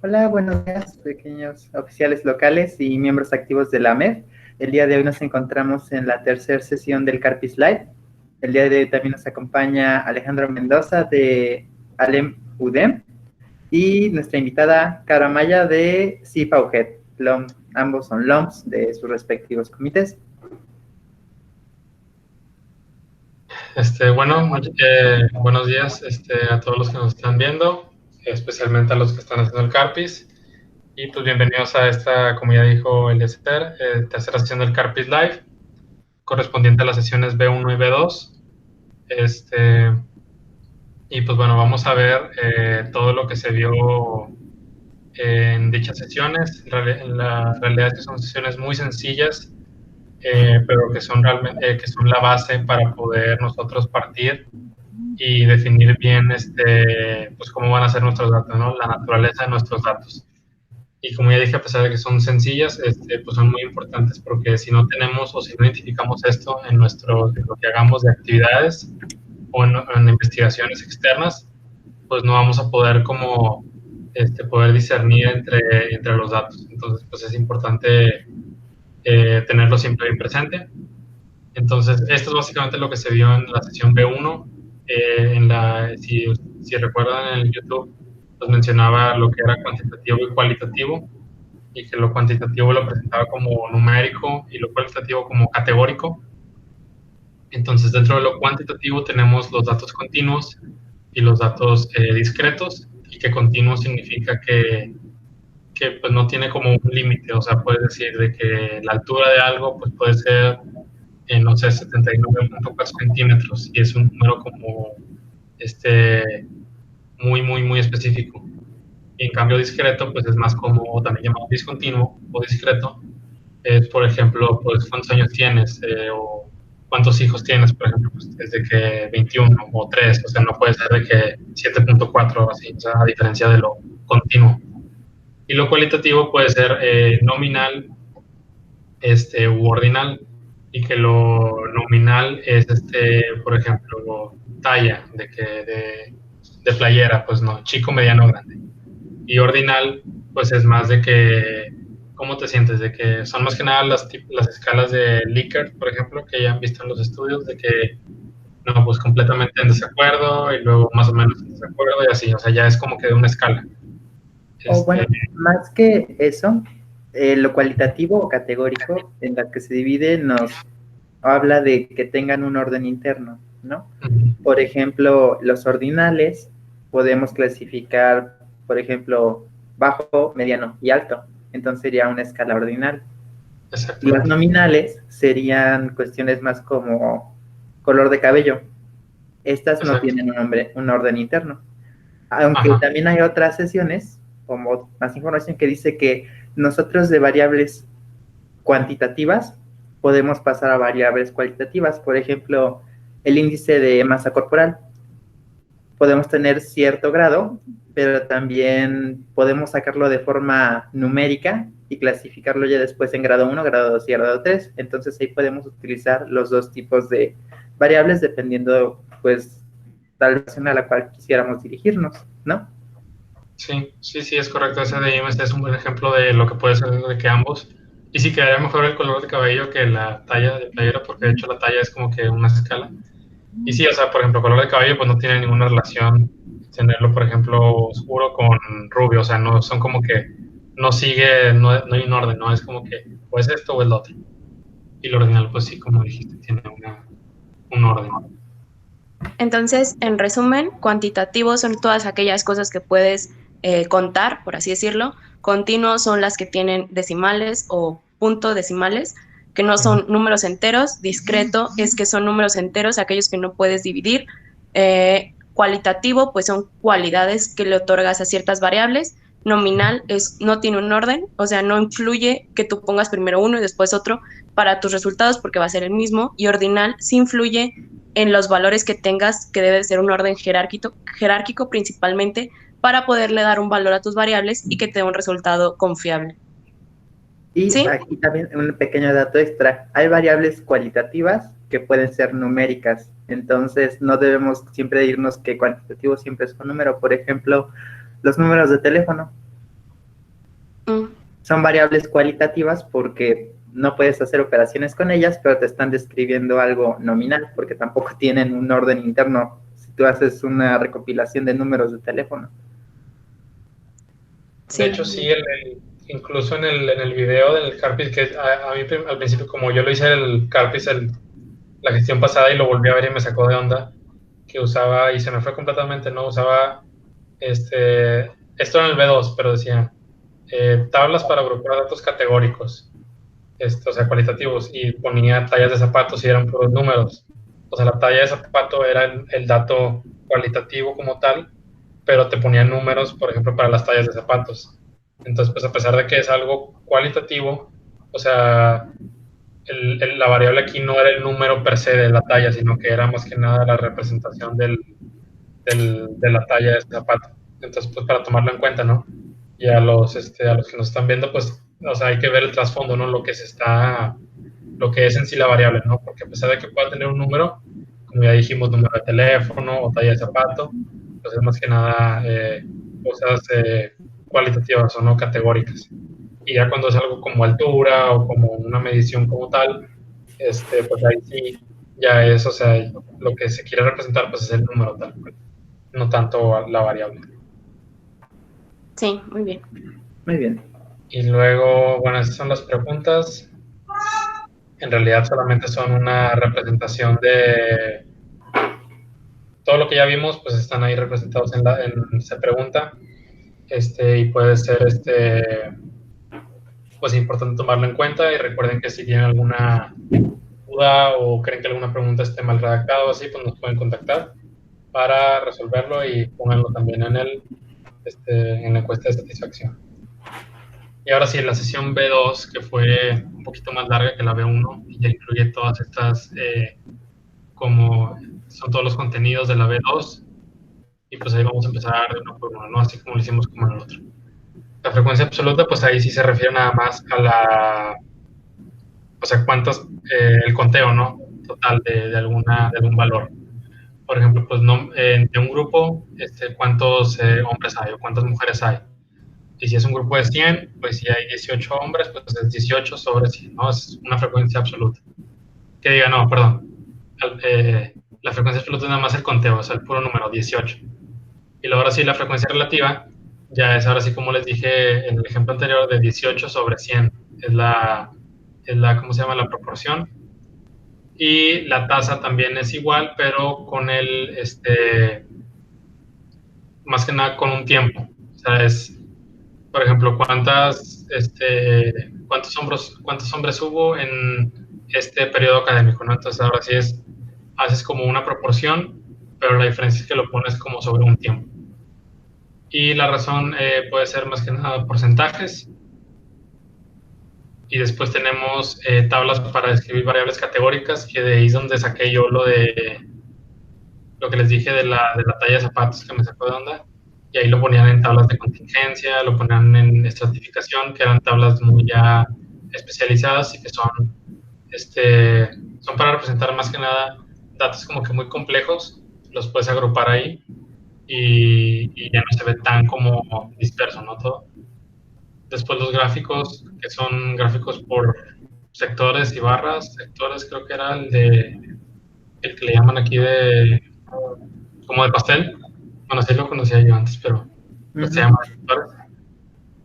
Hola, buenos días, pequeños oficiales locales y miembros activos de la AMEF. El día de hoy nos encontramos en la tercera sesión del Carpis Live. El día de hoy también nos acompaña Alejandro Mendoza de Alem UDEM y nuestra invitada Cara Maya de CIFAUGED. Ambos son LOMs de sus respectivos comités. Buenos días a todos los que nos están viendo, especialmente a los que están haciendo el Carpis. Y pues bienvenidos a esta, como ya dijo Eliezer, tercera sesión del Carpis Live, correspondiente a las sesiones B1 y B2. Y pues bueno, vamos a ver todo lo que se vio en dichas sesiones. En la realidad es que son sesiones muy sencillas, pero que son realmente que son la base para poder nosotros partir y definir bien pues cómo van a ser nuestros datos, ¿no? La naturaleza de nuestros datos. Y como ya dije, a pesar de que son sencillas, pues son muy importantes porque si no tenemos o si no identificamos esto en lo que hagamos de actividades o en investigaciones externas, pues no vamos a poder como poder discernir entre los datos. Entonces, pues es importante tenerlo siempre bien presente. Entonces, esto es básicamente lo que se vio en la sesión B1. Si recuerdan en el YouTube, pues mencionaba lo que era cuantitativo y cualitativo, y que lo cuantitativo lo presentaba como numérico y lo cualitativo como categórico. Entonces, dentro de lo cuantitativo tenemos los datos continuos y los datos discretos, y que continuo significa que pues no tiene como un límite, o sea, puedes decir de que la altura de algo pues puede ser no sé, 79.4 centímetros, y es un número como muy específico. Y en cambio discreto, pues es más como, también llamado discontinuo o discreto, es, por ejemplo, pues cuántos años tienes, o cuántos hijos tienes, por ejemplo, pues desde que 21 o 3, o sea, no puede ser de que 7.4 así, o sea, a diferencia de lo continuo. Y lo cualitativo puede ser nominal u ordinal, y que lo nominal es, por ejemplo, talla de playera, pues no, chico, mediano, grande. Y ordinal, pues es más de que, ¿cómo te sientes? De que son más que nada las escalas de Likert, por ejemplo, que ya han visto en los estudios, de que, no, pues completamente en desacuerdo, y luego más o menos en desacuerdo, y así, o sea, ya es como que de una escala. O bueno, más que eso, lo cualitativo o categórico en la que se divide nos habla de que tengan un orden interno, ¿no? Por ejemplo, los ordinales podemos clasificar, por ejemplo, bajo, mediano y alto. Entonces sería una escala ordinal. Exacto. Las nominales serían cuestiones más como color de cabello. Estas no Exacto. tienen un orden interno. Aunque Ajá. también hay otras sesiones, como más información que dice que nosotros de variables cuantitativas podemos pasar a variables cualitativas. Por ejemplo, el índice de masa corporal. Podemos tener cierto grado, pero también podemos sacarlo de forma numérica y clasificarlo ya después en grado 1, grado 2 y grado 3. Entonces ahí podemos utilizar los dos tipos de variables dependiendo, pues, tal vez a la cual quisiéramos dirigirnos, ¿no? Sí, es correcto. Ese de IMS es un buen ejemplo de lo que puede ser de que ambos. Y sí quedaría mejor el color de cabello que la talla de playera, porque de hecho la talla es como que una escala. Y sí, o sea, por ejemplo, color de cabello pues no tiene ninguna relación tenerlo, por ejemplo, oscuro con rubio. O sea, no son como que no sigue, no hay un orden, ¿no? Es como que o es esto o es lo otro. Y lo ordinal, pues sí, como dijiste, tiene un orden. Entonces, en resumen, cuantitativo son todas aquellas cosas que puedes contar, por así decirlo. Continuos son las que tienen decimales o punto decimales, que no son números enteros. Discreto es que son números enteros, aquellos que no puedes dividir. Cualitativo, pues son cualidades que le otorgas a ciertas variables. Nominal no tiene un orden, o sea, no influye que tú pongas primero uno y después otro para tus resultados porque va a ser el mismo. Y ordinal sí influye en los valores que tengas, que debe ser un orden jerárquico principalmente, para poderle dar un valor a tus variables y que te dé un resultado confiable. Y ¿Sí? aquí también un pequeño dato extra. Hay variables cualitativas que pueden ser numéricas. Entonces no debemos siempre irnos que cuantitativo siempre es un número. Por ejemplo, los números de teléfono. son variables cualitativas porque no puedes hacer operaciones con ellas, pero te están describiendo algo nominal, porque tampoco tienen un orden interno si tú haces una recopilación de números de teléfono. Sí. De hecho, sí, incluso en el video del Carpis, que a mí al principio, como yo lo hice el Carpis la gestión pasada y lo volví a ver y me sacó de onda, que usaba, y se me fue completamente, ¿no? Usaba, esto en el B2, pero decía, tablas para agrupar datos categóricos, o sea, cualitativos, y ponía tallas de zapatos y eran puros números. O sea, la talla de zapato era el dato cualitativo como tal, pero te ponía números, por ejemplo, para las tallas de zapatos. Entonces, pues a pesar de que es algo cualitativo, o sea, la variable aquí no era el número per se de la talla, sino que era más que nada la representación de la talla de este zapato. Entonces, pues para tomarlo en cuenta, ¿no? Y a los que nos están viendo, pues, o sea, hay que ver el trasfondo, ¿no? Lo que es en sí la variable, ¿no? Porque a pesar de que pueda tener un número, como ya dijimos, número de teléfono o talla de zapato, pues es más que nada cosas cualitativas o no categóricas. Y ya cuando es algo como altura o como una medición como tal, pues ahí sí ya es, o sea, lo que se quiere representar pues es el número tal cual, no tanto la variable. Sí, muy bien. Muy bien. Y luego, bueno, esas son las preguntas. En realidad solamente son una representación de todo lo que ya vimos, pues están ahí representados en se pregunta, y puede ser, pues importante tomarlo en cuenta. Y recuerden que si tienen alguna duda o creen que alguna pregunta esté mal redactada o así, pues nos pueden contactar para resolverlo y pónganlo también en la encuesta de satisfacción. Y ahora sí, la sesión B2, que fue un poquito más larga que la B1, y ya incluye todas estas, como son todos los contenidos de la B2, y pues ahí vamos a empezar de uno por uno, ¿no? Así como lo hicimos como en el otro. La frecuencia absoluta, pues ahí sí se refiere nada más a o sea, el conteo, ¿no? Total de algún valor. Por ejemplo, pues no, de un grupo, cuántos hombres hay o cuántas mujeres hay. Y si es un grupo de 100, pues si hay 18 hombres, pues es 18 sobre 100, ¿no? Es una frecuencia absoluta. Que diga, no, perdón. La frecuencia absoluta es nada más el conteo, o sea, el puro número, 18. Y luego ahora sí, la frecuencia relativa, ya es ahora sí, como les dije en el ejemplo anterior, de 18 sobre 100. ¿Cómo se llama? La proporción. Y la tasa también es igual, pero con más que nada con un tiempo. O sea, es, por ejemplo, cuántos hombres hubo en este periodo académico, ¿no? Entonces ahora sí haces como una proporción, pero la diferencia es que lo pones como sobre un tiempo. Y la razón puede ser más que nada porcentajes. Y después tenemos tablas para describir variables categóricas, que de ahí es donde saqué yo lo que les dije de la talla de zapatos, que me sacó de onda. Y ahí lo ponían en tablas de contingencia, lo ponían en estratificación, que eran tablas muy ya especializadas y que son para representar más que nada datos como que muy complejos, los puedes agrupar ahí y ya no se ve tan como disperso, ¿no? Todo. Después los gráficos, que son gráficos por sectores y barras. Sectores creo que era el que le llaman aquí como de pastel. Bueno, sí lo conocía yo antes, pero pues se llama sectores.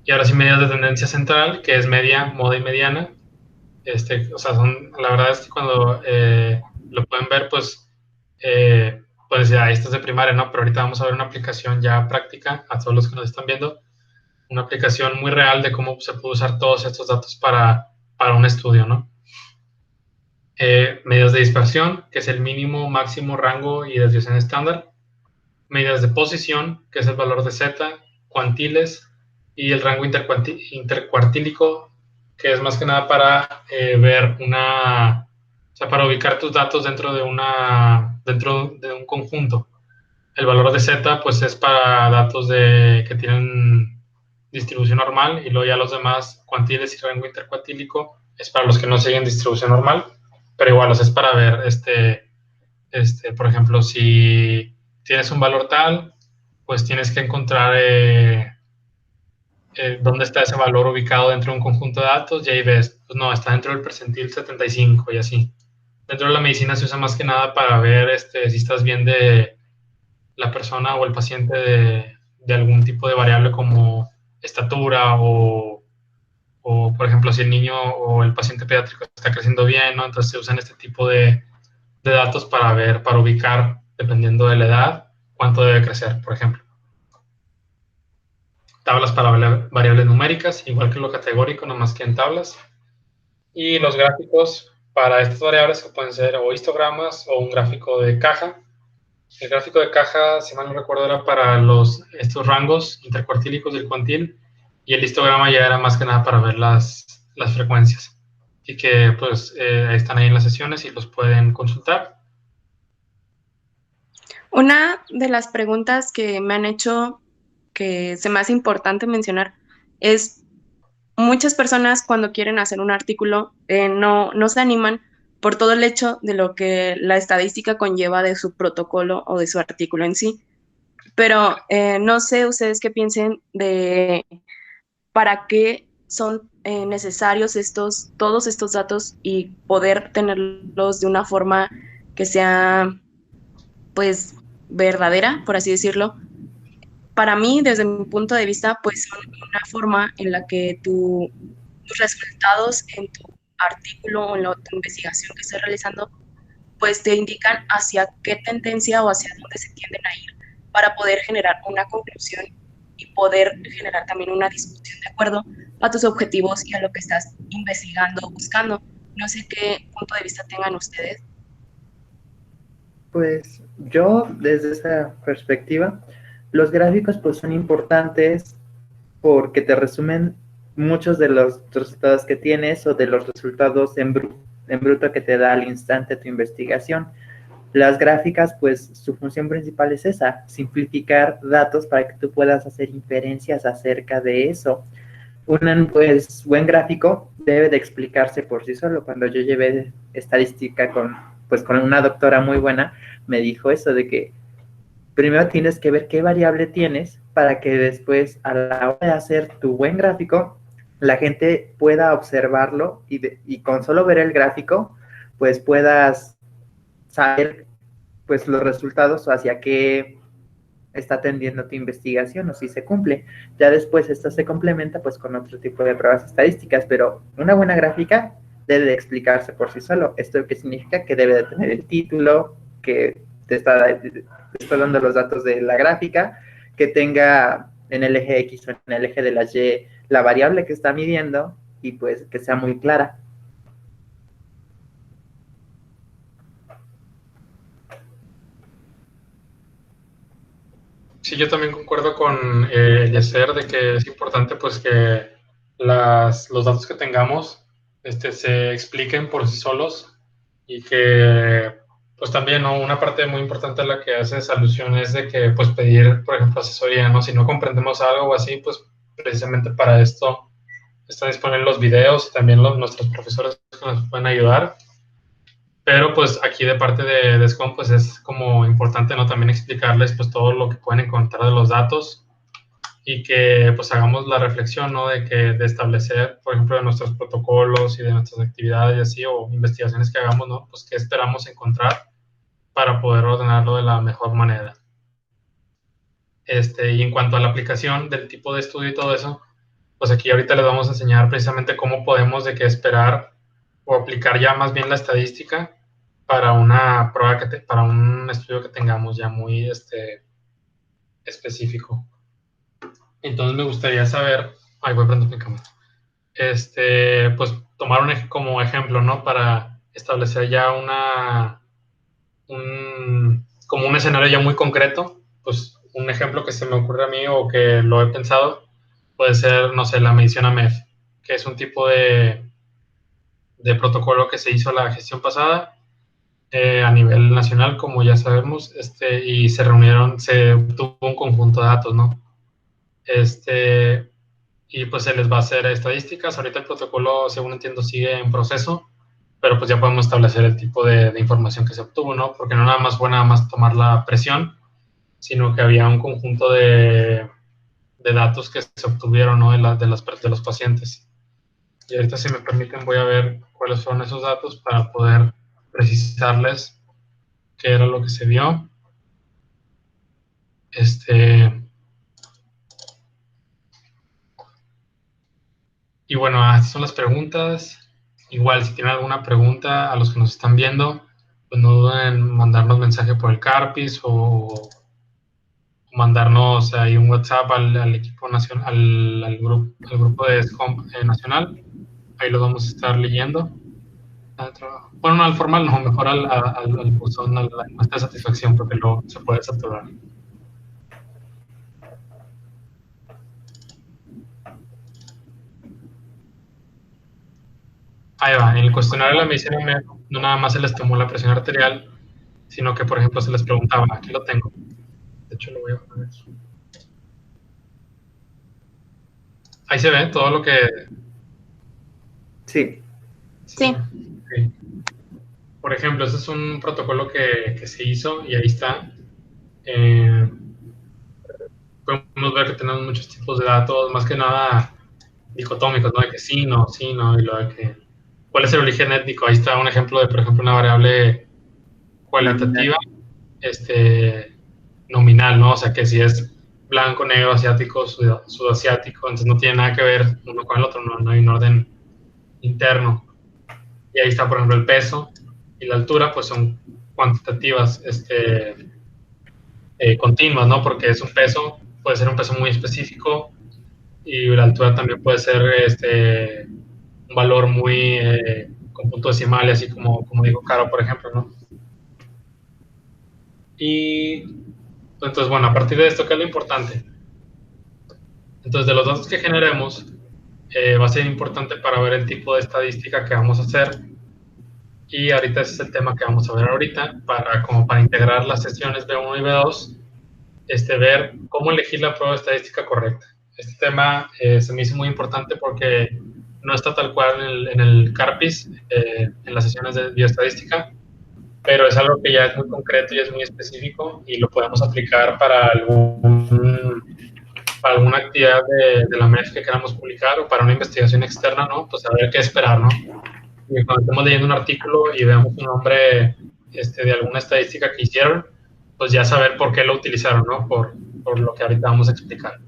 Y ahora sí medidas de tendencia central, que es media, moda y mediana. O sea, la verdad es que cuando lo pueden ver, pues ya, esto es de primaria, ¿no? Pero ahorita vamos a ver una aplicación ya práctica a todos los que nos están viendo. Una aplicación muy real de cómo se puede usar todos estos datos para un estudio, ¿no? Medidas de dispersión, que es el mínimo, máximo, rango y desviación estándar. Medidas de posición, que es el valor de z, cuantiles, y el rango intercuartílico, que es más que nada para ver o sea, para ubicar tus datos dentro de un conjunto. El valor de z, pues es para datos que tienen distribución normal, y luego ya los demás, cuantiles y rango intercuartílico, es para los que no siguen distribución normal, pero igual, o sea, es para ver, por ejemplo, si tienes un valor tal, pues tienes que encontrar dónde está ese valor ubicado dentro de un conjunto de datos, y ahí ves, pues no, está dentro del percentil 75 y así. Dentro de la medicina se usa más que nada para ver si estás bien de la persona o el paciente de algún tipo de variable como estatura o, por ejemplo, si el niño o el paciente pediátrico está creciendo bien, ¿no? Entonces se usan este tipo de datos para ver, para ubicar, dependiendo de la edad, cuánto debe crecer, por ejemplo. Tablas para variables numéricas, igual que lo categórico, nomás que en tablas. Y los gráficos para estas variables que pueden ser o histogramas o un gráfico de caja. El gráfico de caja, si mal no recuerdo, era para estos rangos intercuartílicos del cuantil, y el histograma ya era más que nada para ver las frecuencias. Así que pues están ahí en las sesiones y los pueden consultar. Una de las preguntas que me han hecho que se me hace importante mencionar es: muchas personas cuando quieren hacer un artículo no se animan por todo el hecho de lo que la estadística conlleva de su protocolo o de su artículo en sí. Pero no sé ustedes qué piensen de para qué son necesarios todos estos datos y poder tenerlos de una forma que sea, pues, verdadera, por así decirlo. Para mí, desde mi punto de vista, pues son una forma en la que tus resultados en tu artículo o en tu investigación que estés realizando, pues te indican hacia qué tendencia o hacia dónde se tienden a ir para poder generar una conclusión y poder generar también una discusión de acuerdo a tus objetivos y a lo que estás investigando o buscando. No sé qué punto de vista tengan ustedes. Pues yo, desde esa perspectiva, los gráficos pues son importantes porque te resumen muchos de los resultados que tienes o de los resultados en bruto que te da al instante tu investigación. Las gráficas, pues su función principal es esa, simplificar datos para que tú puedas hacer inferencias acerca de eso. Un pues, buen gráfico debe de explicarse por sí solo. Cuando yo llevé estadística con una doctora muy buena, me dijo eso de que primero tienes que ver qué variable tienes para que después, a la hora de hacer tu buen gráfico, la gente pueda observarlo y con solo ver el gráfico, pues puedas saber pues los resultados o hacia qué está tendiendo tu investigación o si se cumple. Ya después esto se complementa pues con otro tipo de pruebas estadísticas, pero una buena gráfica debe de explicarse por sí solo. ¿Esto qué significa? Que debe de tener el título, que te está dando los datos de la gráfica, que tenga en el eje X o en el eje de la Y la variable que está midiendo y pues que sea muy clara. Sí, yo también concuerdo con Yeser de que es importante pues que los datos que tengamos se expliquen por sí solos, y que pues también, ¿no? Una parte muy importante a la que haces alusión es de que pues pedir, por ejemplo, asesoría, ¿no? Si no comprendemos algo o así, pues precisamente para esto están disponibles los videos y también nuestros profesores que nos pueden ayudar. Pero pues aquí de parte de DESCOM pues es como importante, ¿no? También explicarles pues todo lo que pueden encontrar de los datos, y que pues hagamos la reflexión, ¿no? De establecer, por ejemplo, de nuestros protocolos y de nuestras actividades y así, o investigaciones que hagamos, ¿no? Pues qué esperamos encontrar para poder ordenarlo de la mejor manera. Y en cuanto a la aplicación del tipo de estudio y todo eso, pues aquí ahorita les vamos a enseñar precisamente cómo podemos de qué esperar o aplicar ya más bien la estadística para una prueba para un estudio que tengamos ya muy específico. Entonces me gustaría saber, voy a prender mi cámara, pues tomar como ejemplo, ¿no? Para establecer ya como un escenario ya muy concreto. Pues un ejemplo que se me ocurre a mí o que lo he pensado puede ser, no sé, la medición AMEF, que es un tipo de protocolo que se hizo la gestión pasada a nivel nacional, como ya sabemos, y se obtuvo un conjunto de datos, ¿no? Y pues se les va a hacer estadísticas. Ahorita el protocolo, según entiendo, sigue en proceso, pero pues ya podemos establecer el tipo de información que se obtuvo, ¿no? Porque no nada más fue nada más tomar la presión, sino que había un conjunto de de datos que se obtuvieron, ¿no? de los pacientes. Y ahorita, si me permiten, voy a ver cuáles son esos datos para poder precisarles qué era lo que se vio. Y bueno, estas son las preguntas. Igual, si tienen alguna pregunta a los que nos están viendo, pues no duden en mandarnos mensaje por el Carpis o mandarnos ahí un WhatsApp al equipo nacional, al grupo de SCOMP nacional. Ahí lo vamos a estar leyendo. Bueno, no al formal, no, mejor al buzón, a la encuesta de satisfacción, porque luego se puede saturar. Ahí va, en el cuestionario de la medicina no nada más se les tomó la presión arterial, sino que, por ejemplo, se les preguntaba, aquí lo tengo, de hecho lo voy a poner. Ahí se ve todo lo que... Sí. Sí. Okay. Por ejemplo, este es un protocolo que se hizo y ahí está. Podemos ver que tenemos muchos tipos de datos, más que nada dicotómicos, ¿no? De que sí, no, y lo de que... ¿Cuál es el origen étnico? Ahí está un ejemplo de, por ejemplo, una variable cualitativa, nominal, ¿no? O sea, que si es blanco, negro, asiático, sudasiático, entonces no tiene nada que ver uno con el otro, no hay un orden interno. Y ahí está, por ejemplo, el peso y la altura, pues son cuantitativas, continuas, ¿no? Porque es un peso, puede ser un peso muy específico y la altura también puede ser un valor muy con punto decimal, así como dijo Caro, por ejemplo, ¿no? Y entonces, bueno, a partir de esto, ¿qué es lo importante? Entonces, de los datos que generemos, va a ser importante para ver el tipo de estadística que vamos a hacer. Y ahorita ese es el tema que vamos a ver ahorita, como para integrar las sesiones B1 y B2, ver cómo elegir la prueba estadística correcta. Este tema se me hizo muy importante porque no está tal cual en el CARPIS, en las sesiones de bioestadística, pero es algo que ya es muy concreto y es muy específico y lo podemos aplicar para alguna actividad de la MEF que queramos publicar o para una investigación externa, ¿no? Pues saber qué esperar, ¿no? Y cuando estemos leyendo un artículo y veamos un nombre de alguna estadística que hicieron, pues ya saber por qué lo utilizaron, ¿no? Por lo que ahorita vamos a explicar.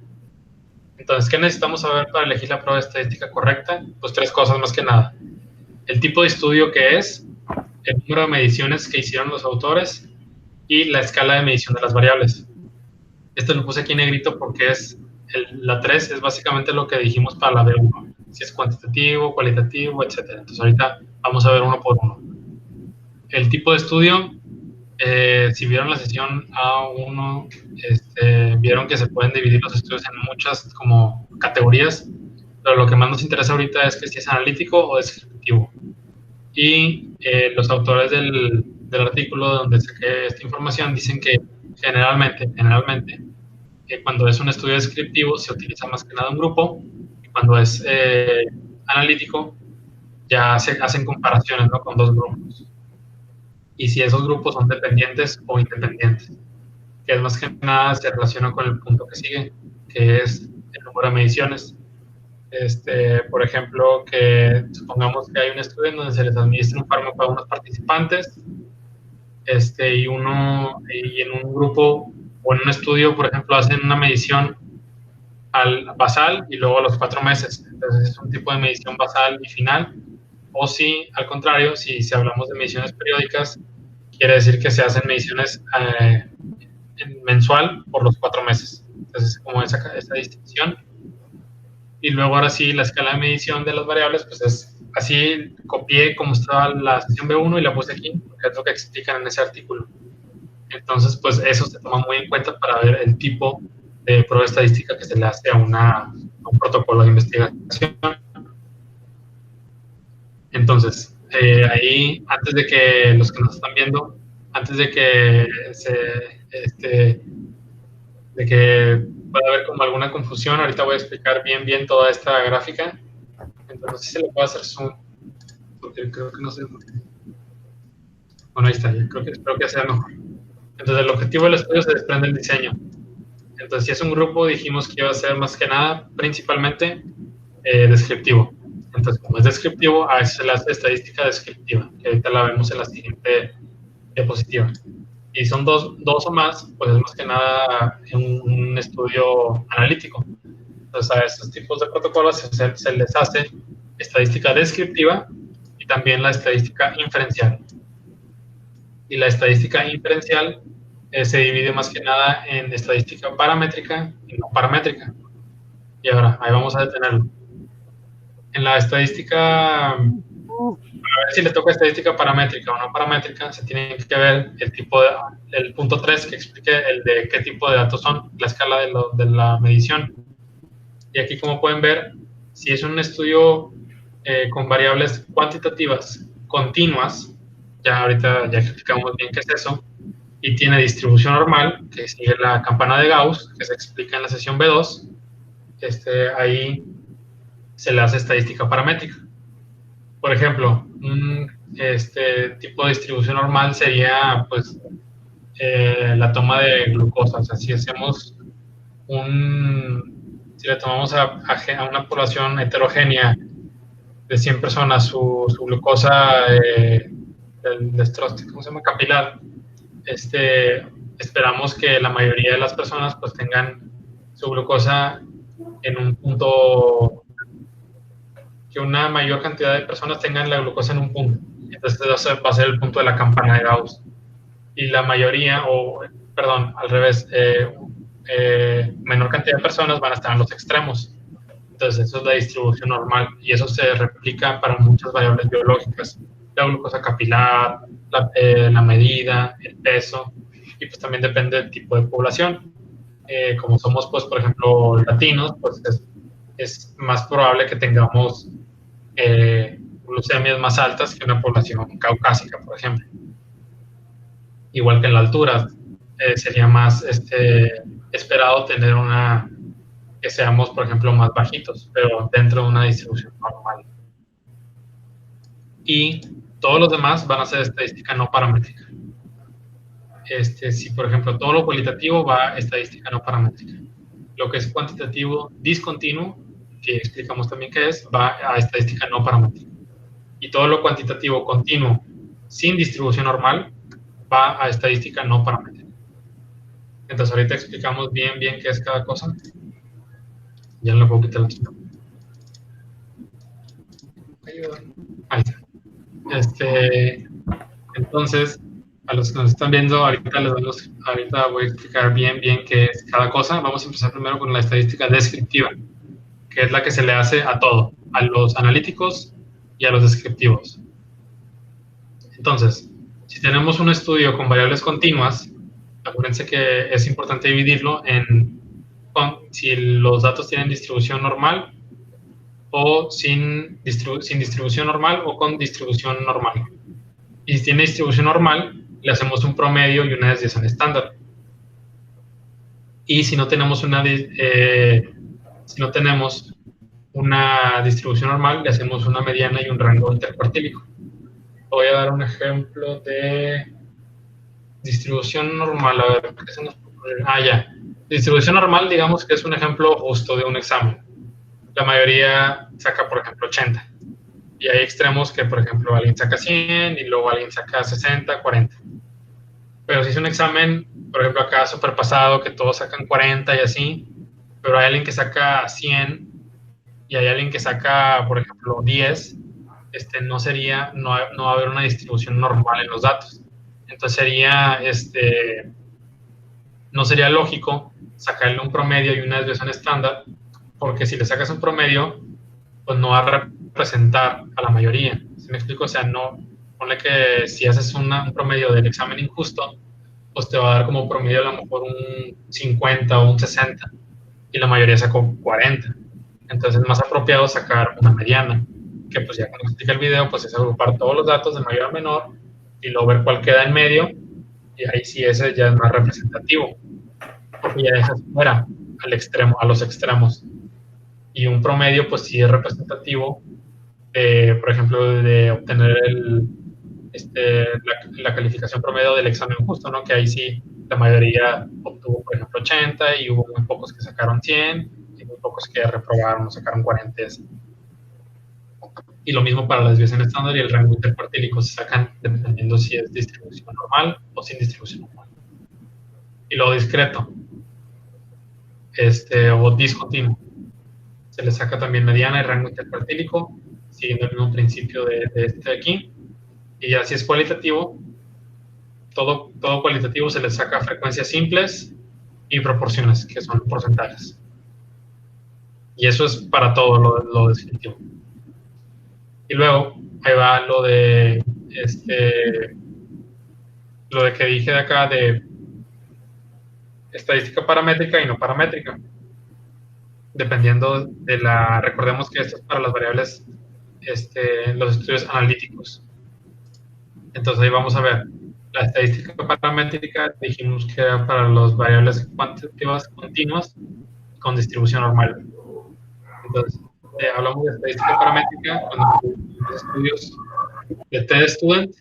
Entonces, ¿qué necesitamos saber para elegir la prueba estadística correcta? Pues 3 cosas más que nada. El tipo de estudio que es, el número de mediciones que hicieron los autores y la escala de medición de las variables. Esto lo puse aquí en negrito porque la 3 es básicamente lo que dijimos para la B1, si es cuantitativo, cualitativo, etc. Entonces ahorita vamos a ver uno por uno. El tipo de estudio, si vieron la sesión A1, vieron que se pueden dividir los estudios en muchas como categorías, pero lo que más nos interesa ahorita es que si es analítico o descriptivo. Y los autores del artículo donde saqué esta información dicen que generalmente, cuando es un estudio descriptivo se utiliza más que nada un grupo, y cuando es analítico ya se hacen comparaciones, ¿no? Con 2 grupos. Y si esos grupos son dependientes o independientes, que es más que nada se relaciona con el punto que sigue, que es el número de mediciones. Por ejemplo, que supongamos que hay un estudio en donde se les administra un fármaco a unos participantes, y en un grupo o en un estudio, por ejemplo, hacen una medición al basal y luego a los 4 meses. Entonces es un tipo de medición basal y final. O si, al contrario, si hablamos de mediciones periódicas, quiere decir que se hacen mediciones mensual por los 4 meses. Entonces, como esa distinción. Y luego, ahora sí, la escala de medición de las variables, pues es así, copié como estaba la sesión B1 y la puse aquí, porque es lo que explican en ese artículo. Entonces, pues eso se toma muy en cuenta para ver el tipo de prueba estadística que se le hace a un protocolo de investigación. Entonces, ahí, antes de que los que nos están viendo, antes de que de que pueda haber como alguna confusión, ahorita voy a explicar bien toda esta gráfica. Entonces, no sé si se le puede hacer zoom, porque creo que no sé. Bueno, ahí está, espero que sea mejor. Entonces, el objetivo del estudio se desprende del diseño. Entonces, si es un grupo, dijimos que iba a ser más que nada, principalmente, descriptivo. Entonces, como es descriptivo, a eso se le hace estadística descriptiva, que ahorita la vemos en la siguiente diapositiva. Y son dos o más, pues es más que nada un estudio analítico. Entonces, a estos tipos de protocolos se les hace estadística descriptiva y también la estadística inferencial. Y la estadística inferencial se divide más que nada en estadística paramétrica y no paramétrica. Y ahora, ahí vamos a detenerlo. En la estadística, a ver si le toca estadística paramétrica o no paramétrica, se tiene que ver el tipo el punto 3 que explique el de qué tipo de datos son, la escala de la medición. Y aquí, como pueden ver, si es un estudio con variables cuantitativas continuas, ya ahorita ya explicamos bien qué es eso, y tiene distribución normal, que sigue la campana de Gauss, que se explica en la sesión B2, ahí se le hace estadística paramétrica. Por ejemplo, un tipo de distribución normal sería, pues, la toma de glucosa. O sea, si le tomamos a una población heterogénea de 100 personas su glucosa ¿cómo se llama? Capilar, esperamos que la mayoría de las personas pues tengan su glucosa en un punto, que una mayor cantidad de personas tengan la glucosa en un punto. Entonces va a ser el punto de la campana de Gauss. Y la mayoría, al revés, menor cantidad de personas van a estar en los extremos. Entonces eso es la distribución normal y eso se replica para muchas variables biológicas. La glucosa capilar, la medida, el peso, y pues también depende del tipo de población. Como somos, pues, por ejemplo, latinos, pues es más probable que tengamos glucemias más altas que una población caucásica, por ejemplo. Igual que en la altura, sería más esperado tener que seamos, por ejemplo, más bajitos, pero dentro de una distribución normal. Y todos los demás van a ser estadística no paramétrica. Si, por ejemplo, todo lo cualitativo va a estadística no paramétrica. Lo que es cuantitativo discontinuo, que explicamos también qué es, va a estadística no paramétrica. Y todo lo cuantitativo continuo sin distribución normal va a estadística no paramétrica. Entonces, ahorita explicamos bien qué es cada cosa. Ya no le puedo quitar el título. Ahí está. Entonces, a los que nos están viendo, ahorita voy a explicar bien qué es cada cosa. Vamos a empezar primero con la estadística descriptiva, que es la que se le hace a todo, a los analíticos y a los descriptivos. Entonces, si tenemos un estudio con variables continuas, acuérdense que es importante dividirlo si los datos tienen distribución normal o sin distribución normal o con distribución normal. Y si tiene distribución normal, le hacemos un promedio y una desviación estándar. Y si no tenemos una distribución normal, le hacemos una mediana y un rango intercuartílico. Voy a dar un ejemplo de distribución normal. A ver, ¿qué se nos puede? Ya. Distribución normal, digamos que es un ejemplo justo de un examen. La mayoría saca, por ejemplo, 80. Y hay extremos que, por ejemplo, alguien saca 100 y luego alguien saca 60, 40. Pero si es un examen, por ejemplo, acá superpasado, que todos sacan 40 y así, pero hay alguien que saca 100 y hay alguien que saca, por ejemplo, 10, no va a haber una distribución normal en los datos. Entonces no sería lógico sacarle un promedio y una desviación estándar, porque si le sacas un promedio, pues no va a representar a la mayoría. ¿Sí me explico? O sea, ponle que si haces un promedio del examen injusto, pues te va a dar como promedio a lo mejor un 50 o un 60, y la mayoría sacó 40. Entonces es más apropiado sacar una mediana, que pues ya cuando explica el video, pues es agrupar todos los datos de mayor a menor, y luego ver cuál queda en medio, y ahí sí ese ya es más representativo, porque ya dejas fuera a los extremos. Y un promedio, pues sí es representativo, por ejemplo, de obtener la calificación promedio del examen justo, ¿no? Que ahí sí la mayoría obtuvo, por ejemplo, ejemplo, 80 y hubo muy pocos que sacaron 100 y muy pocos que reprobaron o sacaron 40. Y lo mismo para la desviación estándar y el rango intercuartílico se sacan dependiendo si es distribución normal o sin distribución normal. Y lo discreto, o discontinuo, se le saca también mediana y rango intercuartílico, siguiendo el mismo principio de este de aquí. Y ya si es cualitativo, todo cualitativo se le saca frecuencias simples y proporciones, que son porcentajes. Y eso es para todo lo descriptivo. Y luego, ahí va lo de que dije de acá de estadística paramétrica y no paramétrica. Dependiendo de recordemos que esto es para las variables, los estudios analíticos. Entonces ahí vamos a ver, la estadística paramétrica dijimos que era para las variables cuantitativas continuas con distribución normal. Entonces, hablamos de estadística paramétrica cuando los estudios de T-Student,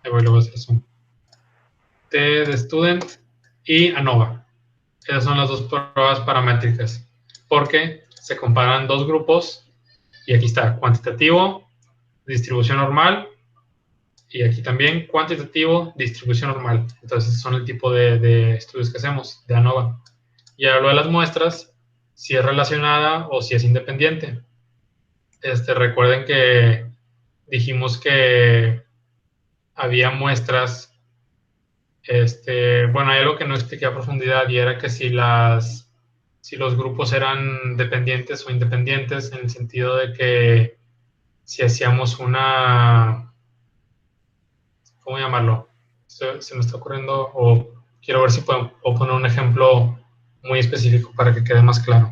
ahí voy, luego a hacer zoom, T-Student y ANOVA. Esas son las dos pruebas paramétricas, porque se comparan dos grupos, y aquí está, cuantitativo, distribución normal, y aquí también cuantitativo, distribución normal. Entonces son el tipo de estudios que hacemos, de ANOVA. Y hablo de las muestras, si es relacionada o si es independiente. Recuerden que dijimos que había muestras, bueno, hay algo que no expliqué a profundidad, y era que si los grupos eran dependientes o independientes, en el sentido de que si hacíamos ¿cómo llamarlo? Se me está ocurriendo, o quiero ver si puedo poner un ejemplo muy específico para que quede más claro.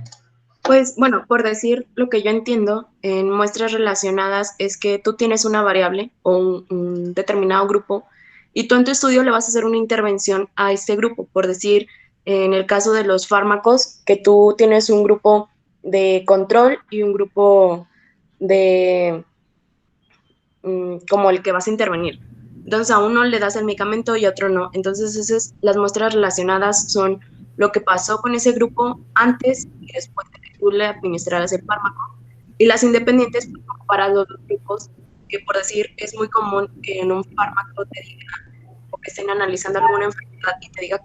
Pues bueno, por decir lo que yo entiendo, en muestras relacionadas es que tú tienes una variable o un determinado grupo y tú en tu estudio le vas a hacer una intervención a este grupo. Por decir, en el caso de los fármacos, que tú tienes un grupo de control y un grupo de como el que vas a intervenir. Entonces a uno le das el medicamento y a otro no. Entonces las muestras relacionadas son lo que pasó con ese grupo antes y después de que tú le administraras el fármaco. Y las independientes para los dos grupos, que por decir es muy común que en un fármaco te diga o que estén analizando alguna enfermedad y te diga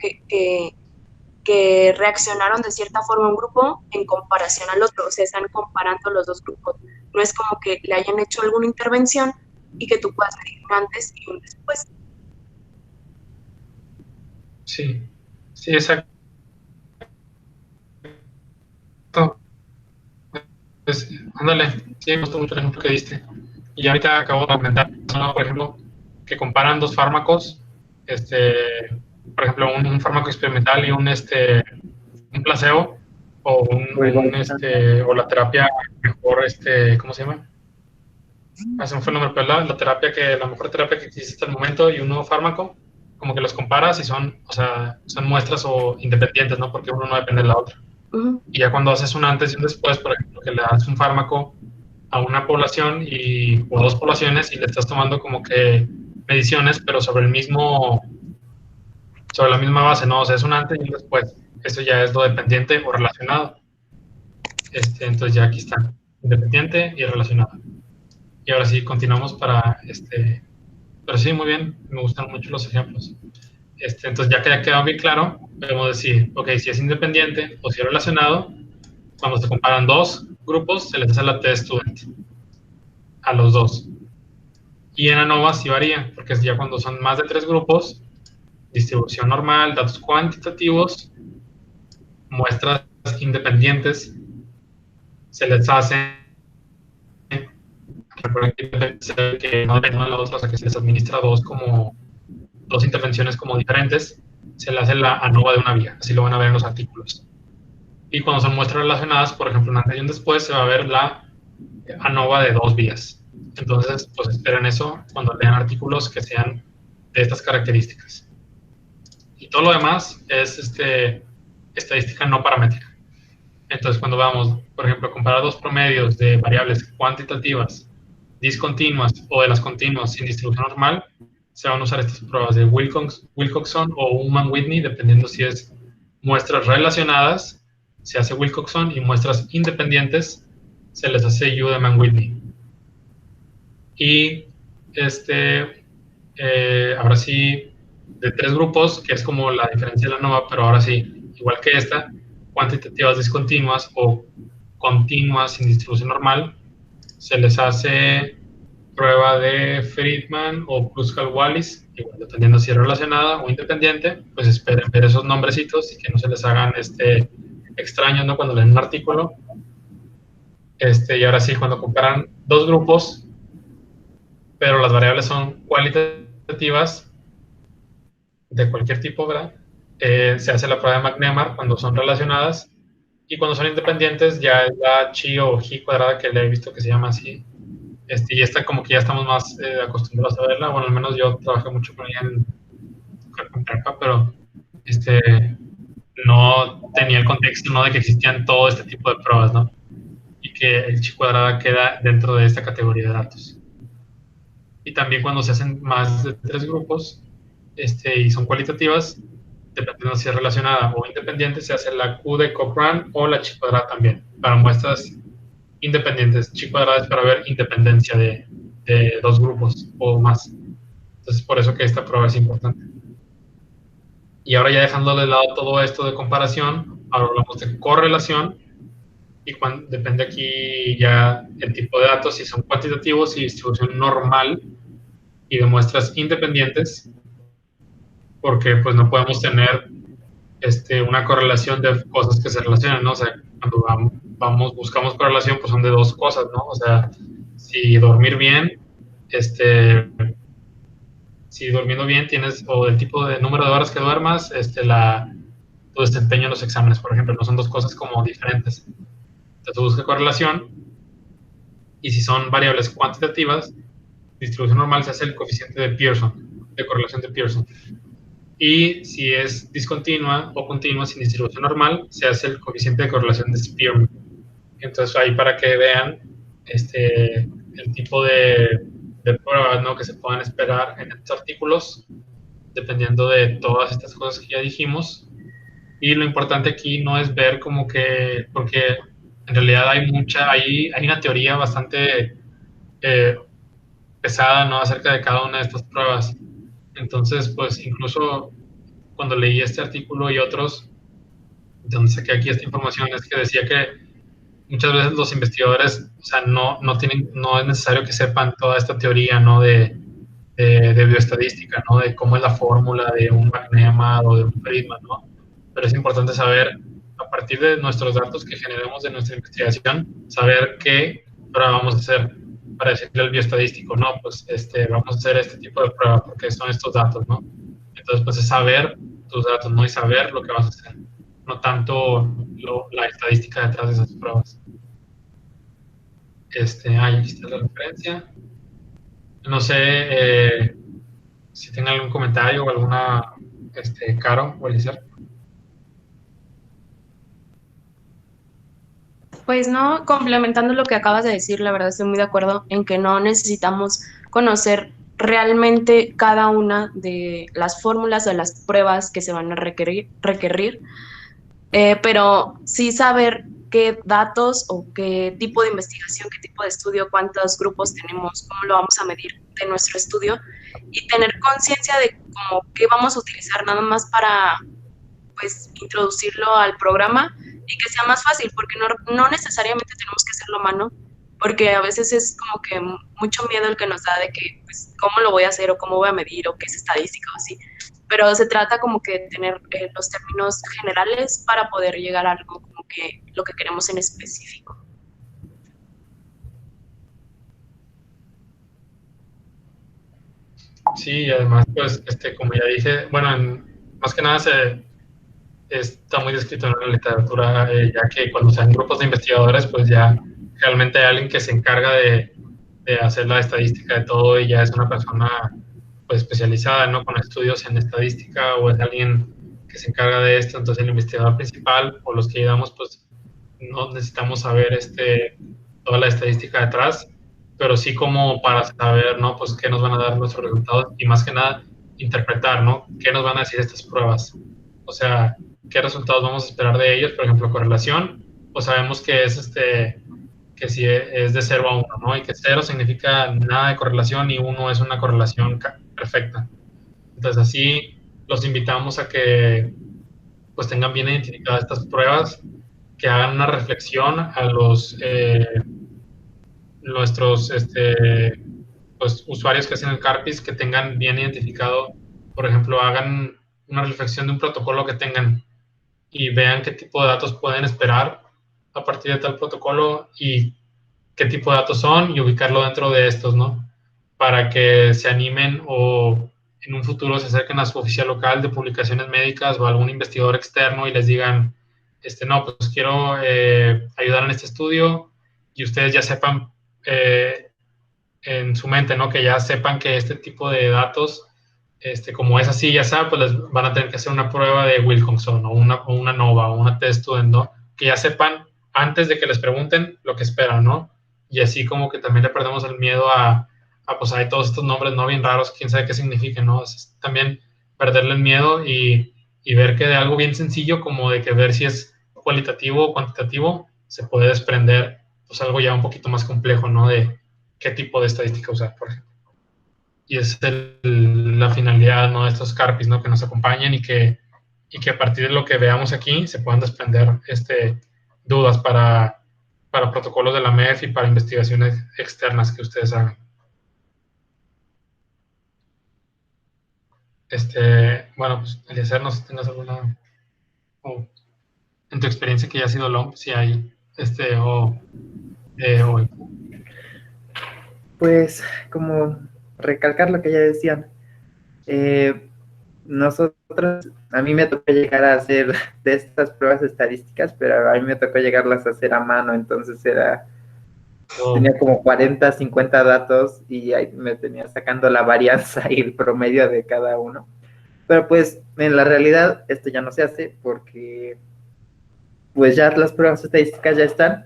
que reaccionaron de cierta forma un grupo en comparación al otro, o sea, están comparando los dos grupos. No es como que le hayan hecho alguna intervención y que tú puedas medir un antes y un después. Sí, exacto. Pues, ándale, sí, me gustó mucho el ejemplo que diste. Y ahorita acabo de comentar, por ejemplo, que comparan dos fármacos, por ejemplo, un fármaco experimental y un placebo, o o la terapia mejor, ¿cómo se llama? Se me fue el nombre, pero la mejor terapia que existe hasta el momento, y un nuevo fármaco, como que los comparas y son muestras o independientes, ¿no? Porque uno no depende de la otra. Y ya cuando haces un antes y un después, por ejemplo, que le das un fármaco a una población o dos poblaciones y le estás tomando como que mediciones, pero sobre la misma base, ¿no? O sea, es un antes y un después. Eso ya es lo dependiente o relacionado. Entonces ya aquí está, independiente y relacionado. Y ahora sí, continuamos para pero sí, muy bien, me gustan mucho los ejemplos. Entonces ya que ha quedado bien claro, podemos decir, ok, si es independiente o si es relacionado, cuando se comparan dos grupos, se les hace la T-Student a los dos. Y en ANOVA sí varía, porque ya cuando son más de 3 grupos, distribución normal, datos cuantitativos, muestras independientes, se les hace, que no dependen de la otra, o sea que se les administra dos intervenciones como diferentes, se le hace la ANOVA de una vía, así lo van a ver en los artículos. Y cuando son muestras relacionadas, por ejemplo, un antes y un después, se va a ver la ANOVA de 2 vías. Entonces, pues esperen eso cuando lean artículos que sean de estas características. Y todo lo demás es estadística no paramétrica. Entonces, cuando vamos, por ejemplo, a comparar dos promedios de variables cuantitativas discontinuas o de las continuas sin distribución normal, se van a usar estas pruebas de Wilcoxon o Human-Whitney, dependiendo si es muestras relacionadas se hace Wilcoxon y muestras independientes se les hace Udeman-Whitney. Y ahora sí, de 3 grupos, que es como la diferencia de la NOVA, pero ahora sí, igual que esta, cuantitativas discontinuas o continuas sin distribución normal, se les hace prueba de Friedman o Kruskal-Wallis, igual dependiendo si es relacionada o independiente, pues esperen ver esos nombrecitos y que no se les hagan extraños, ¿no? Cuando leen un artículo. Y ahora sí, cuando comparan 2 grupos, pero las variables son cualitativas de cualquier tipo, ¿verdad? Se hace la prueba de McNemar cuando son relacionadas, y cuando son independientes ya es la chi o ji cuadrada, que le he visto que se llama así. Y esta como que ya estamos más acostumbrados a verla. Bueno, al menos yo trabajé mucho con ella en prepa, pero no tenía el contexto, ¿no?, de que existían todo este tipo de pruebas, ¿no? Y que el chi cuadrada queda dentro de esta categoría de datos. Y también cuando se hacen más de 3 grupos y son cualitativas, dependiendo si es relacionada o independiente, se hace la Q de Cochrane o la chi cuadrada también, para muestras independientes. Chi cuadrada es para ver independencia de 2 grupos o más. Entonces, por eso que esta prueba es importante. Y ahora ya dejando de lado todo esto de comparación, ahora hablamos de correlación, y depende aquí ya el tipo de datos, si son cuantitativos y distribución normal y de muestras independientes, porque pues no podemos tener una correlación de cosas que se relacionan, ¿no? O sea, cuando buscamos correlación, pues son de 2 cosas, ¿no? O sea, si dormir bien, si durmiendo bien tienes, o el tipo de número de horas que duermas, tu desempeño en los exámenes, por ejemplo, no son 2 cosas como diferentes. Entonces busca correlación, y si son variables cuantitativas, distribución normal se hace el coeficiente de Pearson, de correlación de Pearson. Y si es discontinua o continua sin distribución normal, se hace el coeficiente de correlación de Spearman. Entonces ahí para que vean el tipo de pruebas, ¿no?, que se puedan esperar en estos artículos, dependiendo de todas estas cosas que ya dijimos. Y lo importante aquí no es ver como que, porque en realidad hay una teoría bastante pesada, ¿no?, acerca de cada una de estas pruebas. Entonces, pues incluso cuando leí este artículo y otros, donde saqué aquí esta información, es que decía que muchas veces los investigadores, o sea, no es necesario que sepan toda esta teoría, ¿no?, de bioestadística, ¿no?, de cómo es la fórmula de un McNemar o de un Friedman, ¿no? Pero es importante saber, a partir de nuestros datos que generemos de nuestra investigación, saber qué prueba vamos a hacer para decirle al bioestadístico, no, pues vamos a hacer este tipo de prueba porque son estos datos, ¿no? Entonces, pues es saber tus datos, ¿no?, y saber lo que vas a hacer, no tanto la estadística detrás de esas pruebas. Aquí está la referencia. No sé si tengan algún comentario o alguna, Caro o Eliezer. Pues no, complementando lo que acabas de decir, la verdad estoy muy de acuerdo en que no necesitamos conocer realmente cada una de las fórmulas o de las pruebas que se van a requerir, pero sí saber qué datos o qué tipo de investigación, qué tipo de estudio, cuántos grupos tenemos, cómo lo vamos a medir de nuestro estudio, y tener conciencia de cómo qué vamos a utilizar nada más para, pues, introducirlo al programa y que sea más fácil, porque no necesariamente tenemos que hacerlo a mano, porque a veces es como que mucho miedo el que nos da de que, pues, cómo lo voy a hacer o cómo voy a medir o qué es estadística o así. Pero se trata como que de tener los términos generales para poder llegar a algo como que lo que queremos en específico. Sí, y además, pues, como ya dije, bueno, más que nada está muy descrito en la literatura, ya que cuando sean grupos de investigadores, pues ya realmente hay alguien que se encarga de hacer la estadística de todo, y ya es una persona, pues, especializada, ¿no?, con estudios en estadística, o es alguien que se encarga de esto. Entonces el investigador principal o los que ayudamos, pues no necesitamos saber toda la estadística detrás, pero sí como para saber, ¿no?, pues qué nos van a dar nuestros resultados, y más que nada interpretar, ¿no?, qué nos van a decir estas pruebas. O sea, qué resultados vamos a esperar de ellos, por ejemplo, correlación, pues sabemos que es que si es de 0 a 1, ¿no? Y que 0 significa nada de correlación y 1 es una correlación perfecta. Entonces así los invitamos a que pues tengan bien identificadas estas pruebas, que hagan una reflexión a nuestros pues, usuarios que hacen el CARPIS, que tengan bien identificado, por ejemplo, hagan una reflexión de un protocolo que tengan y vean qué tipo de datos pueden esperar a partir de tal protocolo y qué tipo de datos son y ubicarlo dentro de estos, ¿no? Para que se animen o en un futuro se acerquen a su oficina local de publicaciones médicas o a algún investigador externo y les digan, no, pues quiero ayudar en este estudio y ustedes ya sepan en su mente, ¿no? Que ya sepan que este tipo de datos, como es así, ya saben, pues les van a tener que hacer una prueba de Wilkinson o una NOVA o una test student, ¿no? Que ya sepan antes de que les pregunten lo que esperan, ¿no? Y así como que también le perdemos el miedo pues hay todos estos nombres no bien raros, quién sabe qué significan, ¿no? Es también perderle el miedo y ver que de algo bien sencillo como de que ver si es cualitativo o cuantitativo, se puede desprender pues algo ya un poquito más complejo, ¿no? De qué tipo de estadística usar, por ejemplo. Y es la finalidad, ¿no? De estos CARPIs, ¿no? Que nos acompañen y que a partir de lo que veamos aquí se puedan desprender dudas para protocolos de la MEF y para investigaciones externas que ustedes hagan. Bueno, pues Eliezer, no sé si tengas alguna, o en tu experiencia que ya ha sido LOMP, si hay, Pues, como recalcar lo que ya decían, nosotros, a mí me tocó llegar a hacer de estas pruebas estadísticas, pero a mí me tocó llegarlas a hacer a mano, entonces tenía como 40, 50 datos y ahí me tenía sacando la varianza y el promedio de cada uno. Pero pues en la realidad esto ya no se hace porque pues ya las pruebas estadísticas ya están.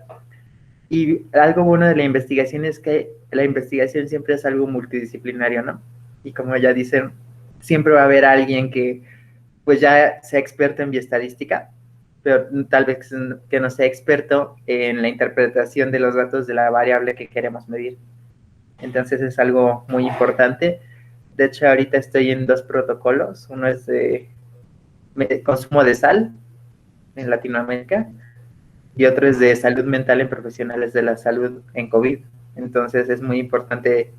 Y algo bueno de la investigación es que la investigación siempre es algo multidisciplinario, ¿no? Y como ya dicen, siempre va a haber alguien que pues ya sea experto en bioestadística, pero tal vez que no sea experto en la interpretación de los datos de la variable que queremos medir. Entonces es algo muy importante. De hecho, ahorita estoy en 2 protocolos. Uno es de consumo de sal en Latinoamérica y otro es de salud mental en profesionales de la salud en COVID. Entonces es muy importante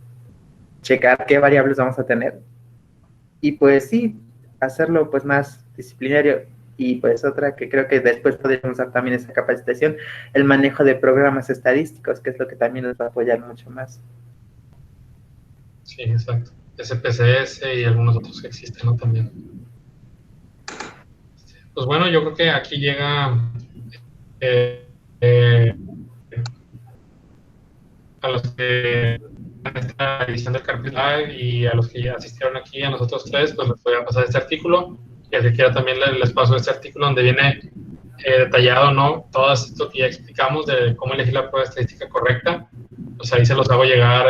checar qué variables vamos a tener y pues sí, hacerlo pues más disciplinario. Y pues otra que creo que después podríamos usar también esa capacitación, el manejo de programas estadísticos, que es lo que también nos va a apoyar mucho más. Sí, exacto. SPSS y algunos otros que existen, ¿no? También. Pues bueno, yo creo que aquí llega a los que en esta edición del CARPIS Live y a los que ya asistieron aquí, a nosotros 3, pues les voy a pasar este artículo. Y al que quiera también les paso este artículo donde viene detallado, ¿no? Todo esto que ya explicamos de cómo elegir la prueba estadística correcta. Pues ahí se los hago llegar,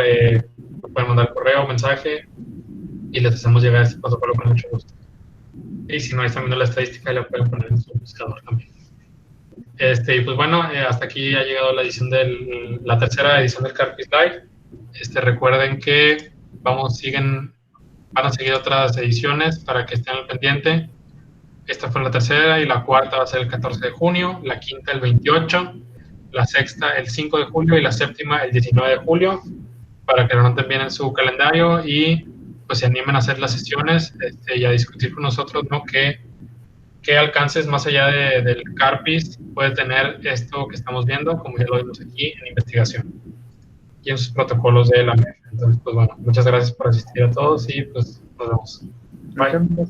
pueden mandar correo, mensaje y les hacemos llegar este protocolo con mucho gusto. Y si no, ahí están viendo la estadística y la pueden poner en su buscador también. Y pues bueno, hasta aquí ha llegado la edición la tercera edición del CARPIS Live. Recuerden que van a seguir otras ediciones para que estén al pendiente. Esta fue la tercera y la cuarta va a ser el 14 de junio, la quinta el 28, la sexta el 5 de julio y la séptima el 19 de julio, para que lo noten bien en su calendario y pues se animen a hacer las sesiones y a discutir con nosotros, ¿no? ¿Qué alcances más allá del CARPIS puede tener esto que estamos viendo, como ya lo vimos aquí, en investigación y en sus protocolos de la MEF? Entonces, pues bueno, muchas gracias por asistir a todos y pues nos vemos. Bye.